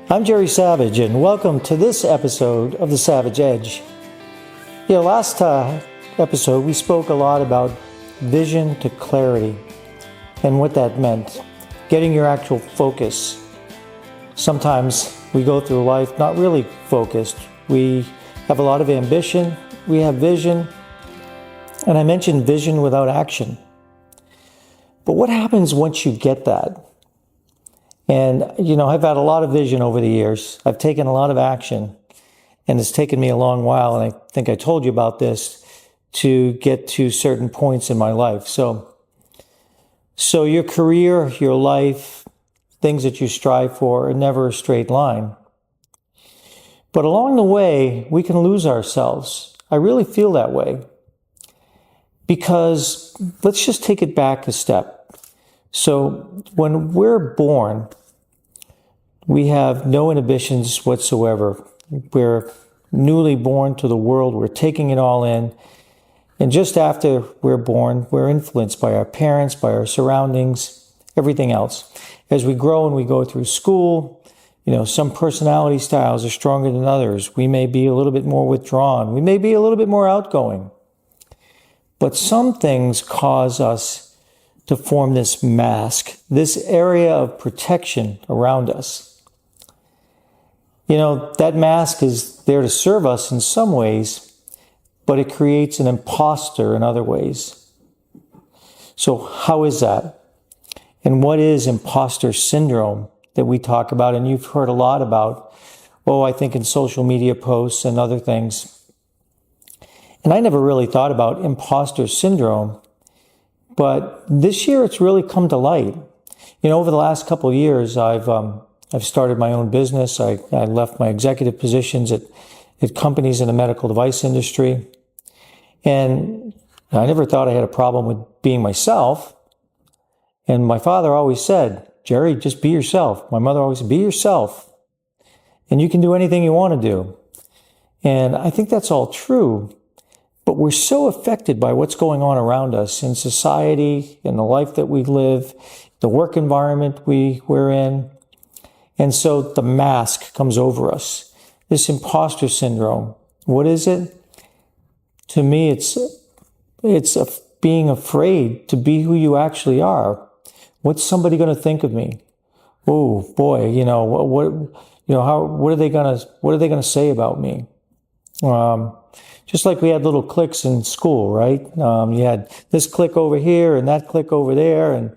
I'm Jerry Savage, and welcome to this episode of The Savage Edge. Last episode we spoke a lot about vision to clarity and what that meant, getting your actual focus. Sometimes we go through life not really focused. We have a lot of ambition, we have vision, and I mentioned vision without action. But what happens once you get that? And, I've had a lot of vision over the years. I've taken a lot of action, and it's taken me a long while, and I think I told you about this, to get to certain points in my life. So your career, your life, things that you strive for are never a straight line. But along the way, we can lose ourselves. I really feel that way. Because let's just take it back a step. So when we're born, we have no inhibitions whatsoever. We're newly born to the world. We're taking it all in. And just after we're born, we're influenced by our parents, by our surroundings, everything else. As we grow and we go through school, some personality styles are stronger than others. We may be a little bit more withdrawn. We may be a little bit more outgoing. But some things cause us to form this mask, this area of protection around us. That mask is there to serve us in some ways, but it creates an imposter in other ways. So how is that? And what is imposter syndrome that we talk about and you've heard a lot about, I think in social media posts and other things. And I never really thought about imposter syndrome, but this year it's really come to light. Over the last couple of years, I've started my own business. I left my executive positions at companies in the medical device industry. And I never thought I had a problem with being myself. And my father always said, Jerry, just be yourself. My mother always said, be yourself. And you can do anything you want to do. And I think that's all true. But we're so affected by what's going on around us in society, in the life that we live, the work environment we're in. And so the mask comes over us. This imposter syndrome. What is it? To me, it's being afraid to be who you actually are. What's somebody going to think of me? Oh boy, what are they going to say about me? Just like we had little cliques in school, right? You had this clique over here and that clique over there, and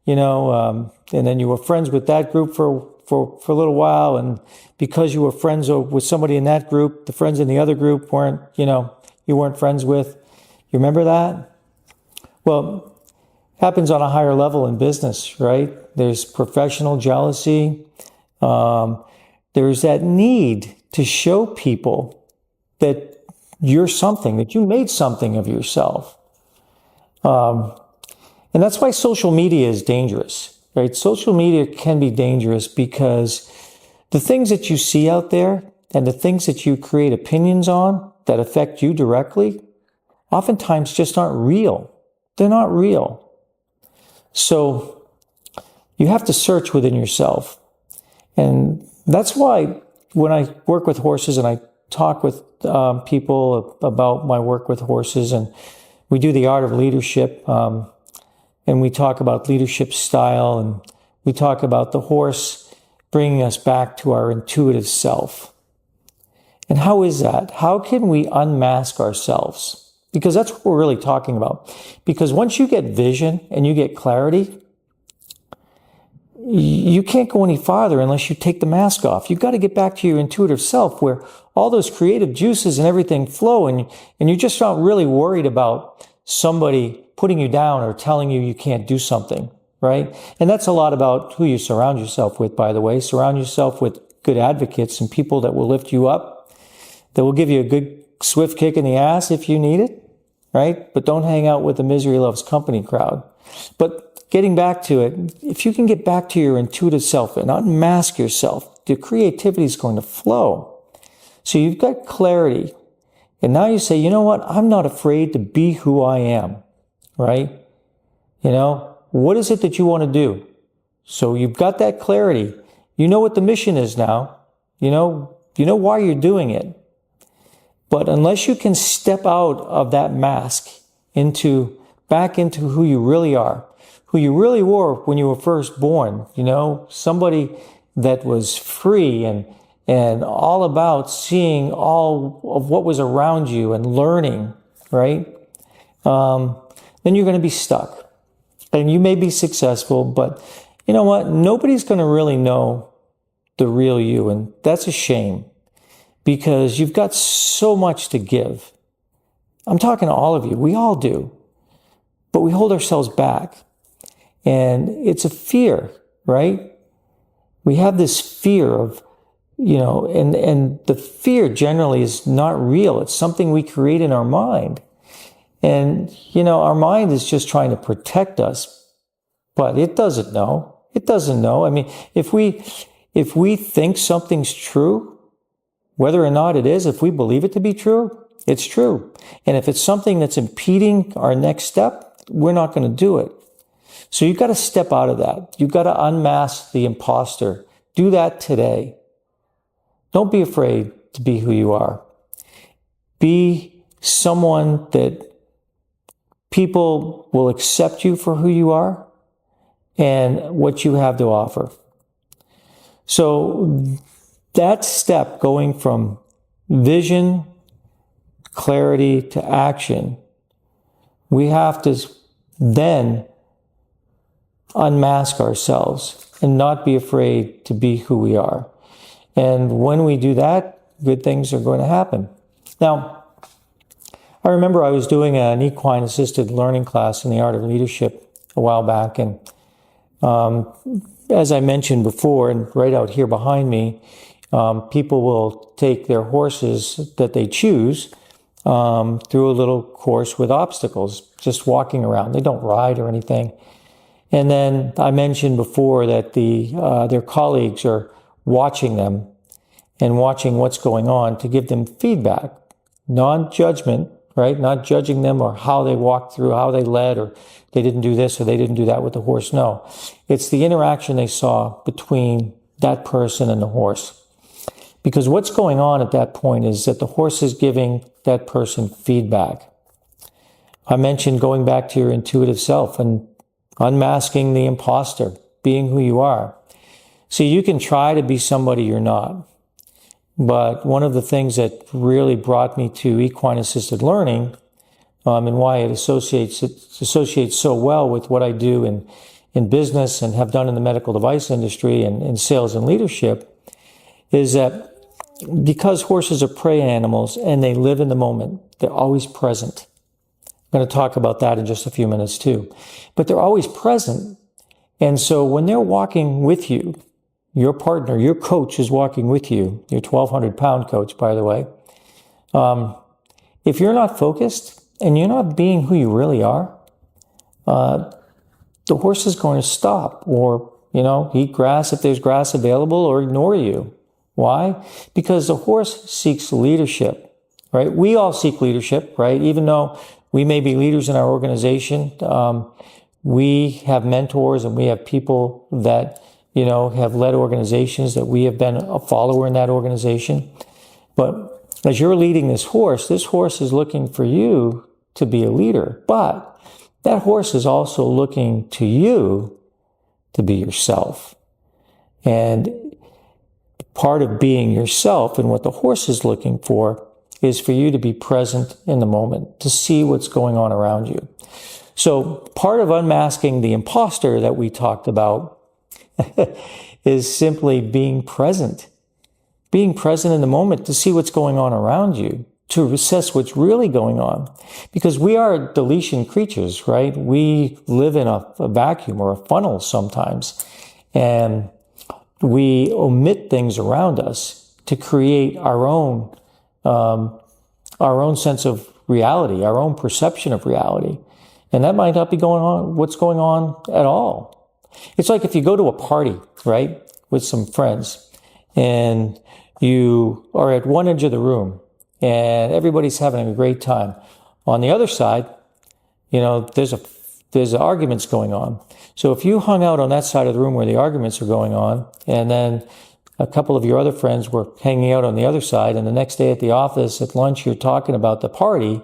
and then you were friends with that group for a little while, and because you were friends with somebody in that group, the friends in the other group you weren't friends with. You remember that? Well, it happens on a higher level in business, right? There's professional jealousy. There's that need to show people that you're something, that you made something of yourself. And that's why social media is dangerous, right? Social media can be dangerous because the things that you see out there and the things that you create opinions on that affect you directly, oftentimes just aren't real. They're not real. So you have to search within yourself. And that's why when I work with horses and I talk with people about my work with horses, and we do the art of leadership, and we talk about leadership style, and we talk about the horse bringing us back to our intuitive self. And how is that? How can we unmask ourselves? Because that's what we're really talking about. Because once you get vision and you get clarity, you can't go any farther unless you take the mask off. You've got to get back to your intuitive self where all those creative juices and everything flow, and you're just not really worried about somebody putting you down or telling you can't do something, right? And that's a lot about who you surround yourself with, by the way. Surround yourself with good advocates and people that will lift you up, that will give you a good swift kick in the ass if you need it, right? But don't hang out with the misery loves company crowd. But getting back to it, if you can get back to your intuitive self and unmask yourself, the creativity is going to flow. So you've got clarity. And now you say, you know what? I'm not afraid to be who I am, right? What is it that you want to do? So you've got that clarity. You know what the mission is now. You know why you're doing it. But unless you can step out of that mask back into who you really are, who you really were when you were first born, somebody that was free and all about seeing all of what was around you and learning, right? Then you're going to be stuck. And you may be successful, but you know what? Nobody's going to really know the real you. And that's a shame because you've got so much to give. I'm talking to all of you. We all do. But we hold ourselves back. And it's a fear, right? We have this fear of, and the fear generally is not real. It's something we create in our mind. And, our mind is just trying to protect us, but it doesn't know. It doesn't know. I mean, if we think something's true, whether or not it is, if we believe it to be true, it's true. And if it's something that's impeding our next step, we're not going to do it. So you've got to step out of that. You've got to unmask the imposter. Do that today. Don't be afraid to be who you are. Be someone that people will accept you for who you are and what you have to offer. So that step going from vision, clarity to action, we have to then unmask ourselves and not be afraid to be who we are. And when we do that, good things are going to happen. Now, I remember I was doing an equine assisted learning class in the art of leadership a while back. And as I mentioned before, and right out here behind me, people will take their horses that they choose through a little course with obstacles, just walking around. They don't ride or anything. And then I mentioned before that their colleagues are watching them and watching what's going on to give them feedback, non-judgment, right? Not judging them or how they walked through, how they led, or they didn't do this or they didn't do that with the horse. No, it's the interaction they saw between that person and the horse. Because what's going on at that point is that the horse is giving that person feedback. I mentioned going back to your intuitive self and unmasking the imposter, being who you are. See, you can try to be somebody you're not. But one of the things that really brought me to equine assisted learning, and why it associates so well with what I do in business and have done in the medical device industry and in sales and leadership, is that because horses are prey animals and they live in the moment, they're always present. I'm going to talk about that in just a few minutes too. But they're always present. And so when they're walking with you, your partner, your coach is walking with you, your 1,200-pound coach, by the way. If you're not focused and you're not being who you really are, the horse is going to stop or, eat grass if there's grass available or ignore you. Why? Because the horse seeks leadership, right? We all seek leadership, right? Even though we may be leaders in our organization, we have mentors and we have people that have led organizations that we have been a follower in that organization. But as you're leading this horse is looking for you to be a leader. But that horse is also looking to you to be yourself. And part of being yourself and what the horse is looking for is for you to be present in the moment, to see what's going on around you. So part of unmasking the imposter that we talked about is simply being present in the moment to see what's going on around you, to assess what's really going on. Because we are deletion creatures, right? We live in a vacuum or a funnel sometimes, and we omit things around us to create our own sense of reality, our own perception of reality. And that might not be what's going on at all. It's like if you go to a party, right, with some friends, and you are at one edge of the room, and everybody's having a great time. On the other side, there's arguments going on. So if you hung out on that side of the room where the arguments are going on, and then a couple of your other friends were hanging out on the other side, and the next day at the office at lunch, you're talking about the party.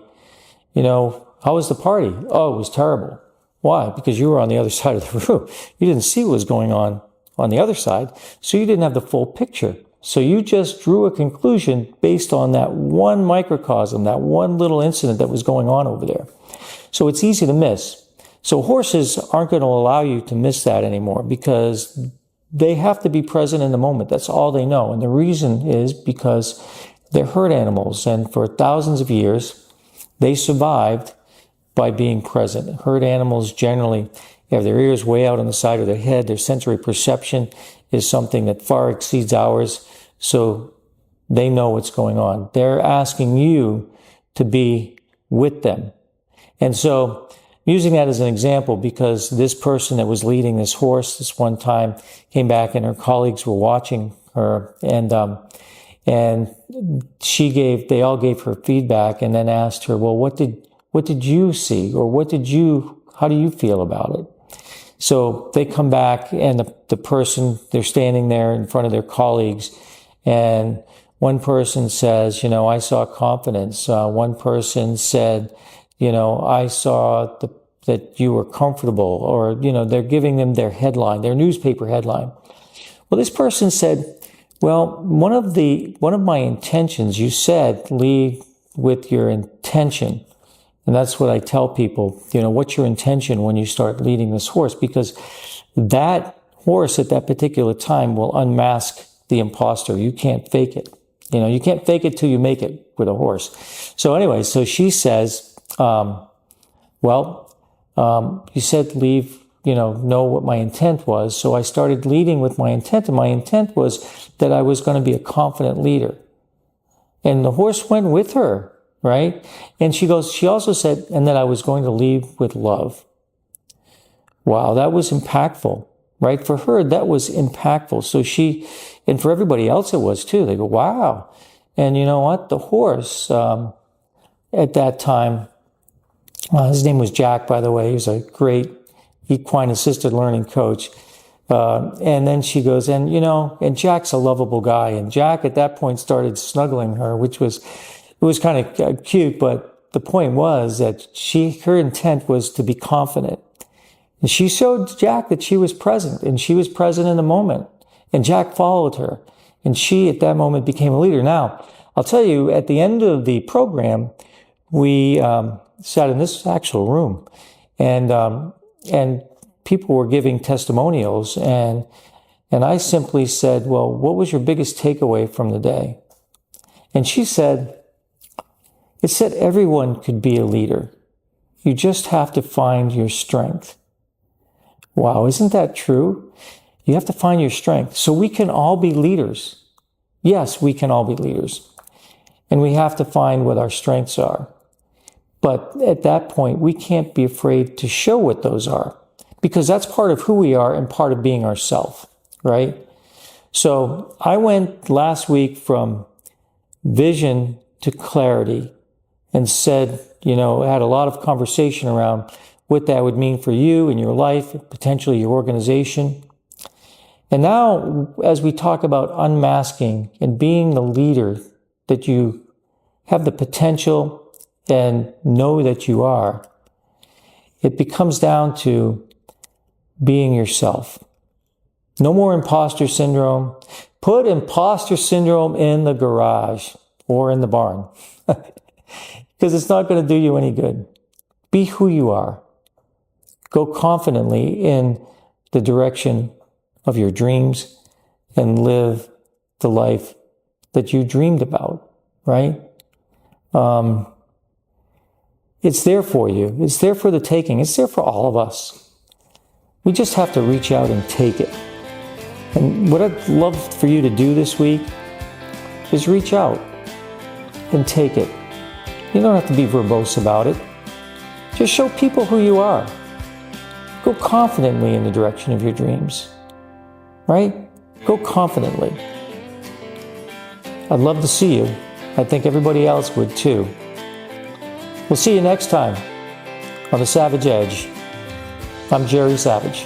How was the party? Oh, it was terrible. Why? Because you were on the other side of the room. You didn't see what was going on the other side, so you didn't have the full picture. So you just drew a conclusion based on that one microcosm, that one little incident that was going on over there. So it's easy to miss. So horses aren't going to allow you to miss that anymore because they have to be present in the moment. That's all they know. And the reason is because they're herd animals. And for thousands of years, they survived by being present. Herd animals generally have their ears way out on the side of their head. Their sensory perception is something that far exceeds ours. So they know what's going on. They're asking you to be with them. And so I'm using that as an example because this person that was leading this horse this one time came back and her colleagues were watching her and they all gave her feedback and then asked her, well, what did you see? Or how do you feel about it? So they come back and the person, they're standing there in front of their colleagues and one person says, I saw confidence. One person said, I saw that you were comfortable, or, they're giving them their headline, their newspaper headline. Well, this person said, well, one of my intentions, you said, lead with your intention. And that's what I tell people, what's your intention when you start leading this horse? Because that horse at that particular time will unmask the imposter. You can't fake it. You can't fake it till you make it with a horse. So anyway, so she says, you said leave, know what my intent was. So I started leading with my intent, and my intent was that I was going to be a confident leader. And the horse went with her. Right? And she also said, and that I was going to leave with love. Wow, that was impactful, right? For her, that was impactful. So and for everybody else it was too. They go, wow. And you know what? The horse, at that time, his name was Jack, by the way. He was a great equine assisted learning coach. And then she goes, and Jack's a lovable guy. And Jack at that point started snuggling her, which was, it was kind of cute, but the point was that her intent was to be confident. And she showed Jack that she was present, and she was present in the moment. And Jack followed her, and she at that moment became a leader. Now, I'll tell you, at the end of the program, we sat in this actual room, and people were giving testimonials, and I simply said, well, what was your biggest takeaway from the day? And she said, it said everyone could be a leader. You just have to find your strength. Wow, isn't that true? You have to find your strength. So we can all be leaders. Yes, we can all be leaders. And we have to find what our strengths are. But at that point, we can't be afraid to show what those are, because that's part of who we are and part of being ourselves, right? So I went last week from vision to clarity, and said, had a lot of conversation around what that would mean for you and your life, potentially your organization. And now, as we talk about unmasking and being the leader that you have the potential and know that you are, it becomes down to being yourself. No more imposter syndrome. Put imposter syndrome in the garage or in the barn. Because it's not going to do you any good. Be who you are. Go confidently in the direction of your dreams and live the life that you dreamed about, right? It's there for you. It's there for the taking. It's there for all of us. We just have to reach out and take it. And what I'd love for you to do this week is reach out and take it. You don't have to be verbose about it. Just show people who you are. Go confidently in the direction of your dreams, right? Go confidently. I'd love to see you. I think everybody else would too. We'll see you next time on The Savage Edge. I'm Jerry Savage.